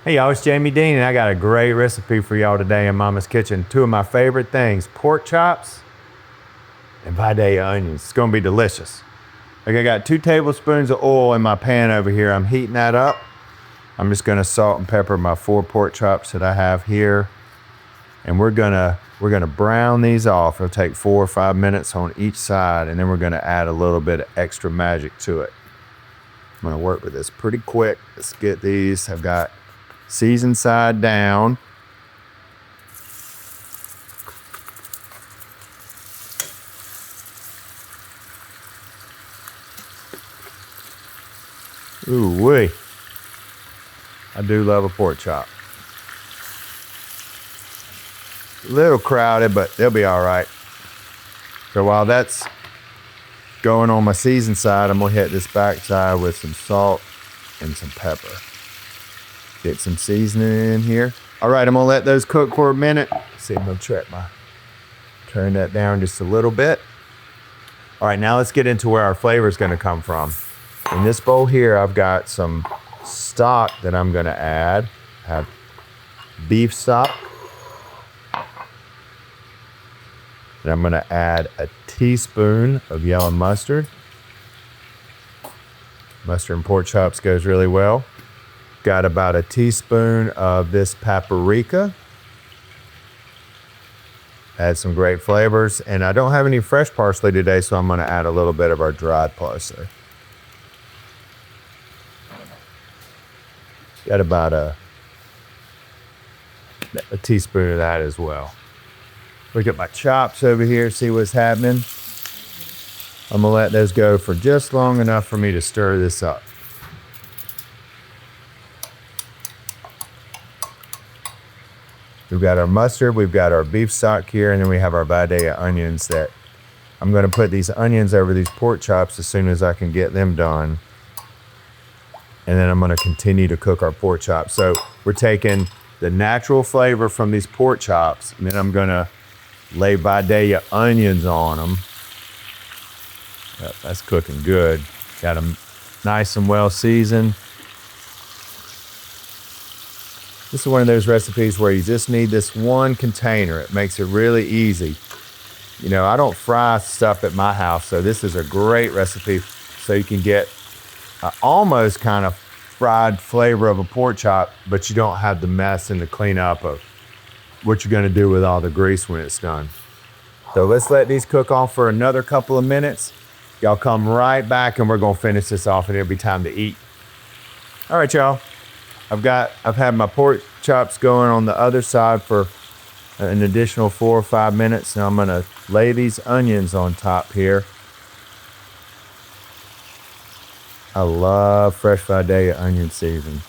Hey y'all, it's Jamie Deen, and I got a great recipe for y'all today in Mama's Kitchen. Two of my favorite things, pork chops and Vidalia onions. It's gonna be delicious. Okay, I got 2 tablespoons of oil in my pan over here. I'm heating that up. I'm just gonna salt and pepper my 4 pork chops that I have here. And we're gonna brown these off. It'll take 4 or 5 minutes on each side, and then we're gonna add a little bit of extra magic to it. I'm gonna work with this pretty quick. Let's get these. I've got seasoned side down. Ooh wee. I do love a pork chop. A little crowded, but they'll be all right. So while that's going on my seasoned side, I'm gonna hit this back side with some salt and some pepper. Get some seasoning in here. All right, I'm gonna let those cook for a minute. See, I'm gonna turn that down just a little bit. All right, now let's get into where our flavor is gonna come from. In this bowl here, I've got some stock that I'm gonna add. I have beef stock. And I'm gonna add a teaspoon of yellow mustard. Mustard and pork chops goes really well. Got about a teaspoon of this paprika. Add some great flavors. And I don't have any fresh parsley today, so I'm gonna add a little bit of our dried parsley. Got about a teaspoon of that as well. Look at my chops over here, see what's happening. I'm gonna let those go for just long enough for me to stir this up. We've got our mustard, we've got our beef stock here, and then we have our Vidalia onions that I'm gonna put these onions over these pork chops as soon as I can get them done. And then I'm gonna continue to cook our pork chops. So we're taking the natural flavor from these pork chops, and then I'm gonna lay Vidalia onions on them. Yep, that's cooking good. Got them nice and well seasoned. This is one of those recipes where you just need this one container. It makes it really easy. You know, I don't fry stuff at my house, so this is a great recipe so you can get almost kind of fried flavor of a pork chop, but you don't have the mess and the cleanup of what you're gonna do with all the grease when it's done. So let's let these cook on for another couple of minutes. Y'all come right back and we're gonna finish this off and it'll be time to eat. All right, y'all. I've had my pork chops going on the other side for an additional 4 or 5 minutes. Now I'm gonna lay these onions on top here. I love fresh Vidalia onion seasoning.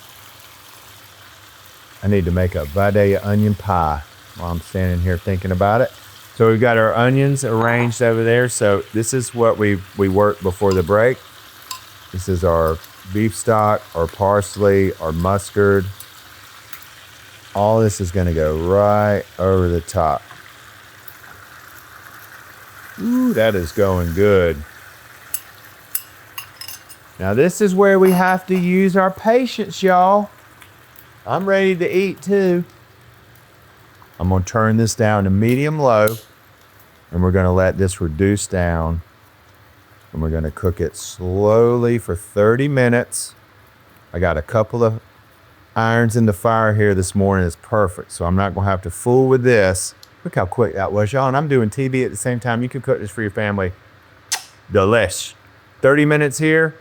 I need to make a Vidalia onion pie while I'm standing here thinking about it. So we've got our onions arranged over there. So this is what we worked before the break. This is our beef stock, our parsley, our mustard. All this is gonna go right over the top. Ooh, that is going good. Now this is where we have to use our patience, y'all. I'm ready to eat too. I'm gonna turn this down to medium low, and we're gonna let this reduce down, and we're gonna cook it slowly for 30 minutes. I got a couple of irons in the fire here this morning. It's perfect, so I'm not gonna have to fool with this. Look how quick that was, y'all, and I'm doing TV at the same time. You can cook this for your family. Delish. 30 minutes here,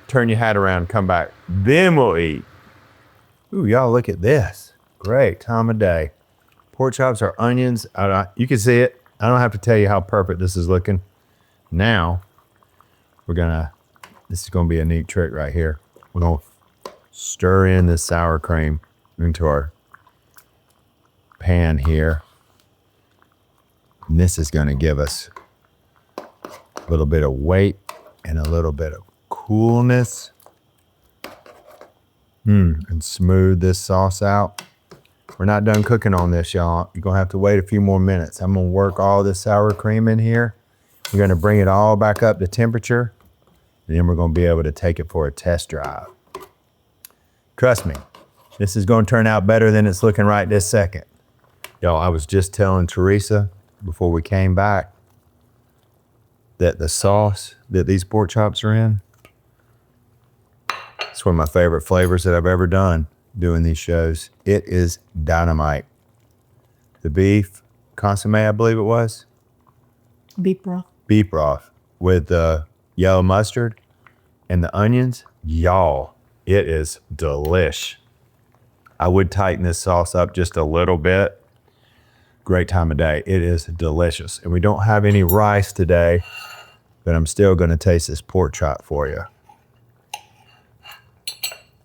turn your hat around, come back. Then we'll eat. Ooh, y'all, look at this. Great time of day. Pork chops, our onions. You can see it. I don't have to tell you how perfect this is looking. Now, this is gonna be a neat trick right here. We're gonna stir in this sour cream into our pan here. And this is gonna give us a little bit of weight and a little bit of coolness. And smooth this sauce out. We're not done cooking on this, y'all. You're gonna have to wait a few more minutes. I'm gonna work all this sour cream in here. We're gonna bring it all back up to temperature, and then we're gonna be able to take it for a test drive. Trust me, This is going to turn out better than it's looking right this second. Y'all, I was just telling Teresa before we came back that the sauce that these pork chops are in, it's one of my favorite flavors that I've ever done doing these shows. It is dynamite. The beef consomme, I believe it was. Beef broth. Beef broth with the yellow mustard and the onions. Y'all, it is delish. I would tighten this sauce up just a little bit. Great time of day. It is delicious. And we don't have any rice today, but I'm still going to taste this pork chop for you.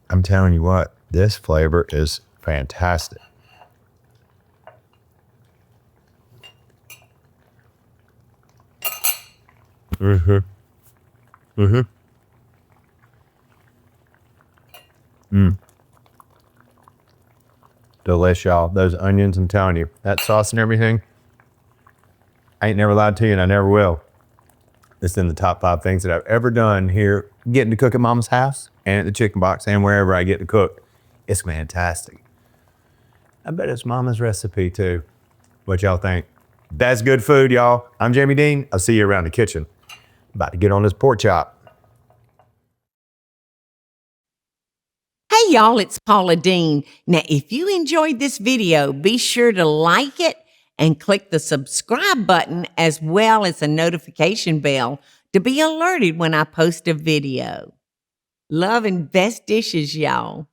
I'm telling you what, this flavor is fantastic. Delish, y'all. Those onions, I'm telling you, that sauce and everything, I ain't never lied to you and I never will. It's in the top 5 things that I've ever done here, getting to cook at Mama's house and at the chicken box and wherever I get to cook. It's fantastic. I bet it's Mama's recipe too. What y'all think? That's good food, y'all. I'm Jamie Deen. I'll see you around the kitchen. About to get on this pork chop. Hey y'all, it's Paula Deen. Now, if you enjoyed this video, be sure to like it and click the subscribe button as well as the notification bell to be alerted when I post a video. Love and best dishes, y'all.